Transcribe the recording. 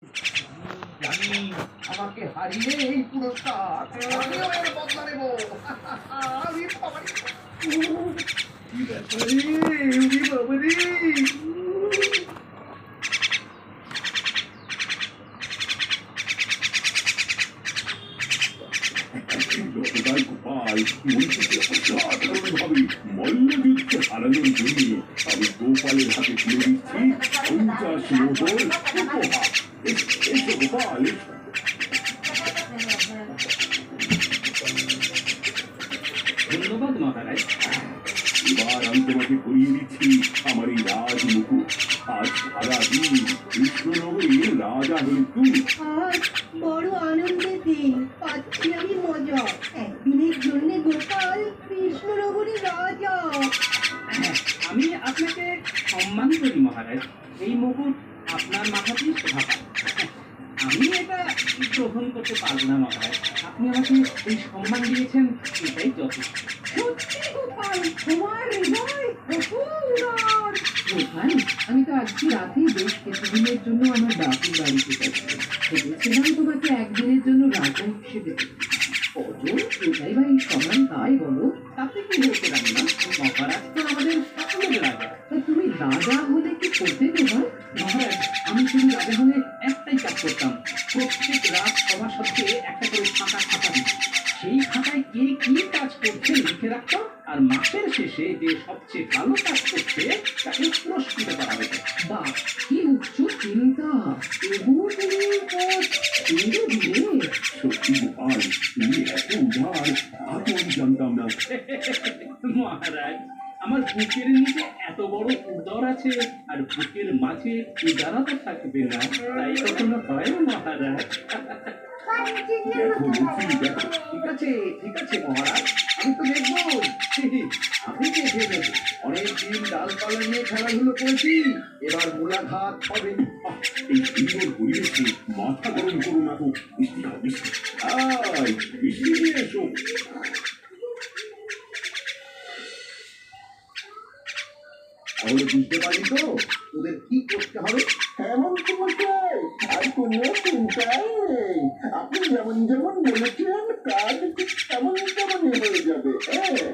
জানি আমাকে হারিয়ে এই পুরস্কার আমিও এর বদলা নেব। আমি বাবারে, কি ব্যাপার রে, ওরে বাবারে। গতকাল গোপাল মন্ত্রীকে অসাধারণভাবে মল্লযুদ্ধে হারানোর জন্য আমি গোপালের হাতে তুলে দিচ্ছি 50 মোহর উপহার। এসো গোপাল, ধন্যবাদ মহারাজ। এবার আমি তোমাকে করিয়ে দিচ্ছি আমার এই রাজমুকুট। আজ সারাদিন কৃষ্ণনগরের রাজা হলে তুমি। আজ বড় আনন্দের দিন, পাচ্ছি আমি মজা। একদিনের জন্য গোপাল কৃষ্ণনগরের রাজা। হ্যাঁ, আমি আপনাকে সম্মান করি মহারাজ। এই মুকুট আপনার মাথাতেই শোভা পায়। আমি এটা গ্রহণ করতে পারবো না মহারাজ। আপনি আমাকে এই সম্মান দিয়েছেন, এটাই যথেষ্ট। সত্যি গোপাল, তোমার হৃদয় অপূরণ। গোপাল, আমি তো আজকে রাতেই বেশ কিছুদিনের জন্য আমার বাপের বাড়িতে যাচ্ছি। ভেবেছিলাম তোমাকে একদিনের জন্য রাজা হিসেবে অজন এটাই বা এই সমান তাই বলো। তাতে কি হতে পারে না? মহারাজ তো আমাদের সকলের রাজা। তা তুমি রাজা হলে কি করতে গোপাল? মহারাজ, আমি শুধু রাজা হলে একটাই কাজ করতাম। প্রত্যেক রাত সবার সাথে একটা করে খাতা দিত। সেই খাতায় কে কি কাজ করছে লিখে রাখতাম, আর মাসের শেষে যে সবচেয়ে ভালো কাজ করছে তাকে পুরস্কৃত করা হতো। বাহ, কি উচ্চ চিন্তা! তবুও তুমি এই পথ ছেড়ে দিলে? সত্যি গোপাল, তুমি এত উদার, তা তো আমি জানতাম না। মহারাজ, আমার বুকের নিচে এত বড় উদর আছে, আর বুকের মাঝে উদারতা থাকবে না, তাই কখনো হয় মহারাজ? দেখো মন্ত্রী, দেখো। ঠিক আছে, ঠিক আছে মহারাজ, আমি তো দেখবো। আপনি দেখে নেবেন, অনেকদিন ডালপালা নিয়ে খেলাধুলো করেছি, এবার মূলাঘাত হবে। এই সুন্দর পরিবেশে মাথা গরম করো না তো। মিষ্টি খাও, মিষ্টি। মিষ্টি নিয়ে এসো। তাহলে বুঝতে পারি তো তোদের কি করতে হবে। এমন মশাই, আর কোনো চিন্তাই নেই। আপনি যেমন যেমন বলেছেন কাজ ঠিক তেমন তেমনই হয়ে যাবে। হ্যাঁ।